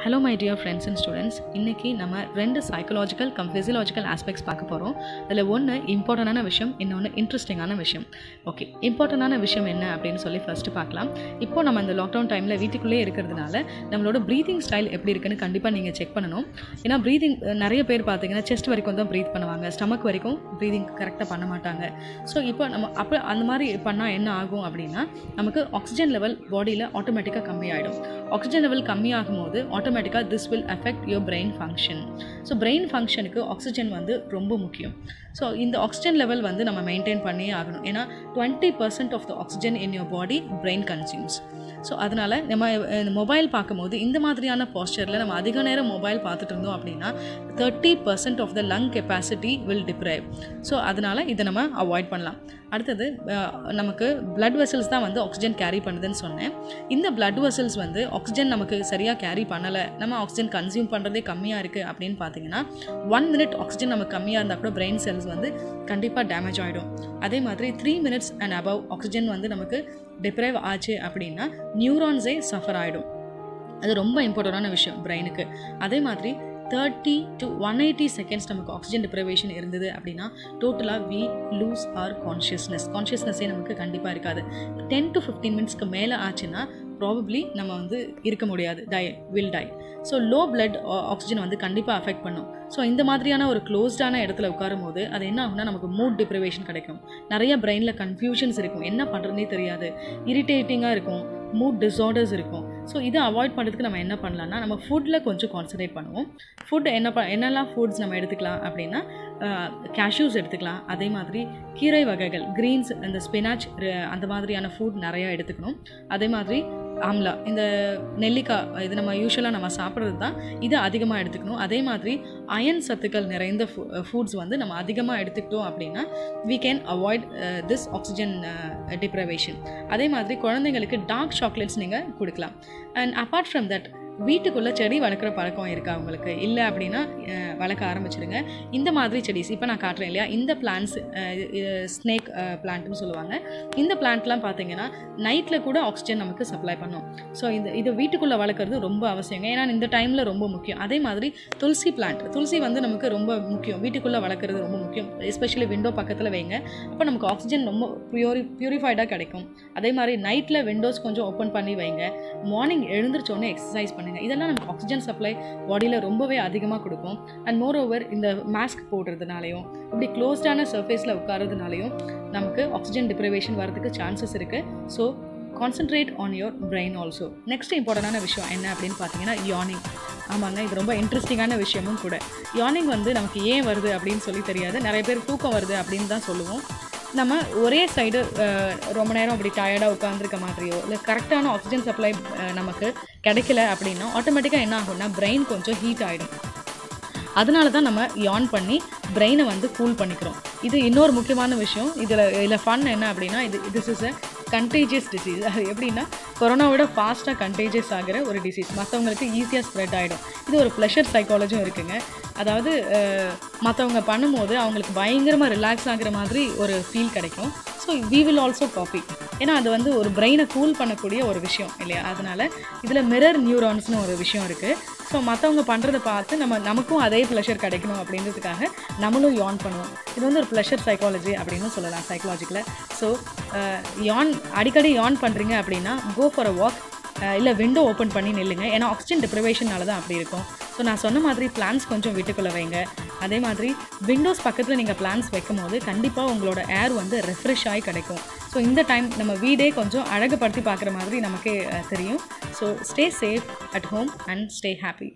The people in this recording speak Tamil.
Hello my dear friends and students. இன்னைக்கு நம்ம ரெண்டு சைக்காலஜிக்கல் ஃபிசியலாஜிக்கல் ஆஸ்பெக்ட்ஸ் பார்க்க போகிறோம். அதில் ஒன்று இம்பார்ட்டண்டான விஷயம், இன்னொன்று இன்ட்ரெஸ்டிங்கான விஷயம். ஓகே, இம்பார்ட்டண்டான விஷயம் என்ன அப்படின்னு சொல்லி ஃபஸ்ட்டு பார்க்கலாம். இப்போ நம்ம இந்த லாக்டவுன் டைமில் வீட்டுக்குள்ளே இருக்கிறதுனால நம்மளோட ப்ரீதிங் ஸ்டைல் எப்படி இருக்குன்னு கண்டிப்பாக நீங்கள் செக் பண்ணணும். ஏன்னா ப்ரீதிங் நிறைய பேர் பார்த்தீங்கன்னா செஸ்ட் வரைக்கும் தான் ப்ரீத் பண்ணுவாங்க, ஸ்டமக் வரைக்கும் ப்ரீதிங் கரெக்டாக பண்ண மாட்டாங்க. ஸோ இப்போ நம்ம அப்போ அந்த மாதிரி பண்ணால் என்ன ஆகும் அப்படின்னா நமக்கு ஆக்சிஜன் லெவல் பாடியில் ஆட்டோமேட்டிக்காக கம்மியாயிடும். ஆக்சிஜன் லெவல் கம்மியாகும் போது ஆட்டோமேட்டிக்காக this will affect your brain function. So brain ஃபங்க்ஷனுக்கு ஆக்சிஜன் வந்து ரொம்ப முக்கியம். ஸோ இந்த ஆக்சிஜன் லெவல் வந்து நம்ம மெயின்டைன் பண்ணியே ஆகணும். ஏன்னா 20% of the oxygen in your body brain consumes. So அதனால் நம்ம மொபைல் பார்க்கும்போது இந்த மாதிரியான போஸ்டரில் நம்ம அதிக நேரம் மொபைல் பார்த்துட்டு இருந்தோம் அப்படின்னா 30% of the lung capacity will deprive. So அதனால் இதை நம்ம அவாய்ட் பண்ணலாம். அடுத்தது நமக்கு பிளட் வெசல்ஸ் தான் வந்து ஆக்சிஜன் கேரி பண்ணுதுன்னு சொன்னேன். இந்த பிளட் வெசல்ஸ் வந்து ஆக்சிஜன் நமக்கு சரியாக கேரி பண்ணலை, நம்ம ஆக்சிஜன் கன்சியூம் பண்ணுறதே கம்மியாக இருக்குது அப்படின்னு பார்த்தீங்கன்னா 1 minute ஆக்சிஜன் நமக்கு கம்மியாக இருந்தால் கூட பிரெயின் செல்ஸ் வந்து கண்டிப்பாக டேமேஜ் ஆகிடும். அதே மாதிரி 3 minutes அண்ட் அபவ் ஆக்சிஜன் வந்து நமக்கு டிப்ரைவ் ஆச்சு அப்படின்னா நியூரான்ஸே சஃபர் ஆகிடும். அது ரொம்ப இம்பார்ட்டண்டான விஷயம் பிரெயினுக்கு. அதே மாதிரி 30 to 180 seconds நமக்கு ஆக்சிஜன் டிப்ரைவேஷன் இருந்தது அப்படின்னா டோட்டலாக வி லூஸ் ஆர் கான்ஷியஸ்னஸே நமக்கு கண்டிப்பாக இருக்காது. 10 to 15 minutesக்கு மேலே ஆச்சுன்னா ப்ராபப்ளி நம்ம வந்து இருக்க முடியாது, will tie. So low blood oxygen வந்து கண்டிப்பாக அஃபெக்ட் பண்ணும். ஸோ இந்த மாதிரியான ஒரு க்ளோஸ்டான இடத்துல உட்காரும் போது அது என்ன ஆகும்னா நமக்கு மூட் டிப்ரைவேஷன் கிடைக்கும். நிறைய பிரெயினில் கன்ஃபியூஷன்ஸ் இருக்கும், என்ன பண்ணுறதுனே தெரியாது, இரிட்டேட்டிங்காக இருக்கும், மூட் டிஸார்டர்ஸ் இருக்கும். ஸோ இதை அவாய்ட் பண்ணுறதுக்கு நம்ம என்ன பண்ணலாம்னா நம்ம ஃபுட்டில் கொஞ்சம் கான்சன்ட்ரேட் பண்ணுவோம். ஃபுட் என்னெல்லாம் ஃபுட்ஸ் நம்ம எடுத்துக்கலாம் அப்படின்னா கேஷ்யூஸ் எடுத்துக்கலாம். அதே மாதிரி கீரை வகைகள், க்ரீன்ஸ், இந்த ஸ்பினாச், அந்த மாதிரியான ஃபுட் நிறையா எடுத்துக்கணும். அதே மாதிரி ஆம்லா, இந்த நெல்லிக்காய், இது நம்ம யூஸ்வலாக நம்ம சாப்பிட்றது தான், இதை அதிகமாக எடுத்துக்கணும். அதே மாதிரி அயன் சத்துக்கள் நிறைந்த ஃபுட்ஸ் வந்து நம்ம அதிகமாக எடுத்துக்கிட்டோம் அப்படின்னா we can avoid this oxygen deprivation. அதே மாதிரி குழந்தைங்களுக்கு டார்க் சாக்லேட்ஸ் நீங்கள் கொடுக்கலாம். அண்ட் அப்பார்ட் ஃப்ரம் தட் வீட்டுக்குள்ளே செடி வளர்க்குற பழக்கம் இருக்கா உங்களுக்கு? இல்லை அப்படின்னா வளர்க்க ஆரம்பிச்சிடுங்க. இந்த மாதிரி செடிஸ் இப்போ நான் காட்டுறேன் இல்லையா, இந்த பிளான்ட்ஸ் ஸ்னேக் பிளான்ட்னு சொல்லுவாங்க. இந்த பிளான்ட்லாம் பார்த்தீங்கன்னா நைட்டில் கூட ஆக்சிஜன் நமக்கு சப்ளை பண்ணும். ஸோ இது வீட்டுக்குள்ளே வளர்க்குறது ரொம்ப அவசியங்க, ஏன்னா இந்த டைமில் ரொம்ப முக்கியம். அதே மாதிரி துளசி பிளான்ட், துளசி வந்து நமக்கு ரொம்ப முக்கியம், வீட்டுக்குள்ளே வளர்க்குறது ரொம்ப முக்கியம். எஸ்பெஷலி விண்டோ பக்கத்தில் வைங்க, அப்போ நமக்கு ஆக்சிஜன் ரொம்ப பியூரிஃபைடாக கிடைக்கும். அதே மாதிரி நைட்டில் விண்டோஸ் கொஞ்சம் ஓப்பன் பண்ணி வைங்க. மார்னிங் எழுந்திரிச்சோடனே எக்ஸசைஸ் பண்ணுங்கள். இதெல்லாம் நமக்கு ஆக்சிஜன் சப்ளை பாடியில் ரொம்பவே அதிகமாக கொடுக்கும். அண்ட் மோர் ஓவர் இந்த மாஸ்க் போடுறதுனாலையும் இப்படி க்ளோஸ்டான சர்ஃபேஸில் உட்காரதுனாலையும் நமக்கு ஆக்சிஜன் டிப்ரைவேஷன் வரதுக்கு சான்சஸ் இருக்குது. So concentrate on your brain also. Next இம்பார்ட்டண்டான விஷயம் என்ன அப்படின்னு பார்த்தீங்கன்னா யானிங். ஆமாங்க, இது ரொம்ப இன்ட்ரெஸ்டிங்கான விஷயமும் கூட. யானிங் வந்து நமக்கு ஏன் வருது அப்படின்னு சொல்லி தெரியாது. நிறைய பேர் தூக்கம் வருது அப்படின்னு தான் சொல்லுவோம். நம்ம ஒரே சைடு ரொம்ப நேரம் அப்படி டயர்டாக உட்காந்துருக்க மாதிரியோ இல்லை கரெக்டான ஆக்சிஜன் சப்ளை நமக்கு கிடைக்கல அப்படின்னா ஆட்டோமேட்டிக்காக என்ன ஆகும்னா பிரெயின் கொஞ்சம் ஹீட் ஆகிடும். அதனால தான் நம்ம யான் பண்ணி பிரெயினை வந்து கூல் பண்ணிக்கிறோம். இது இன்னொரு முக்கியமான விஷயம். இதில் ஃபன் என்ன அப்படின்னா this is a contagious disease. அது எப்படின்னா கொரோனாவோட ஃபாஸ்ட்டாக கண்டேஜியஸ் ஆகிற ஒரு டிசீஸ், மற்றவங்களுக்கு ஈஸியாக ஸ்ப்ரெட் ஆகிடும். இது ஒரு ப்ளஷர் சைக்காலஜியும் இருக்குங்க. அதாவது மற்றவங்க பண்ணும்போது அவங்களுக்கு பயங்கரமாக ரிலாக்ஸ் ஆகிற மாதிரி ஒரு ஃபீல் கிடைக்கும். So we will also coffee, ஏன்னா அது வந்து ஒரு பிரெயினை கூல் பண்ணக்கூடிய ஒரு விஷயம் இல்லையா. அதனால் இதில் மிரர் நியூரான்ஸ்னு ஒரு விஷயம் இருக்குது. ஸோ மற்றவங்க பண்ணுறதை பார்த்து நமக்கும் அதே ப்ளஷர் கிடைக்கணும் அப்படின்றதுக்காக நம்மளும் யான் பண்ணுவோம். இது வந்து ஒரு ப்ளஷர் சைக்காலஜி அப்படின்னு சொல்லலாம் சைக்காலஜிக்கில். ஸோ அடிக்கடி யான் பண்ணுறீங்க அப்படின்னா கோ ஃபார் அ வாக், இல்லை விண்டோ ஓப்பன் பண்ணி நில்லுங்க. ஏன்னா ஆக்சிஜன் டிப்ரைவேஷனால தான் அப்படி இருக்கும். ஸோ நான் சொன்ன மாதிரி பிளான்ஸ் கொஞ்சம் வீட்டுக்குள்ளே வைங்க. அதே மாதிரி விண்டோஸ் பக்கத்தில் நீங்கள் பிளான்ஸ் வைக்கும் போது கண்டிப்பாக உங்களோட ஏர் வந்து ரெஃப்ரெஷ் ஆகி கிடைக்கும். ஸோ இந்த டைம் நம்ம வீடே கொஞ்சம் அழகுபடுத்தி பார்க்குற மாதிரி நமக்கே தெரியும். So stay safe at home and stay happy.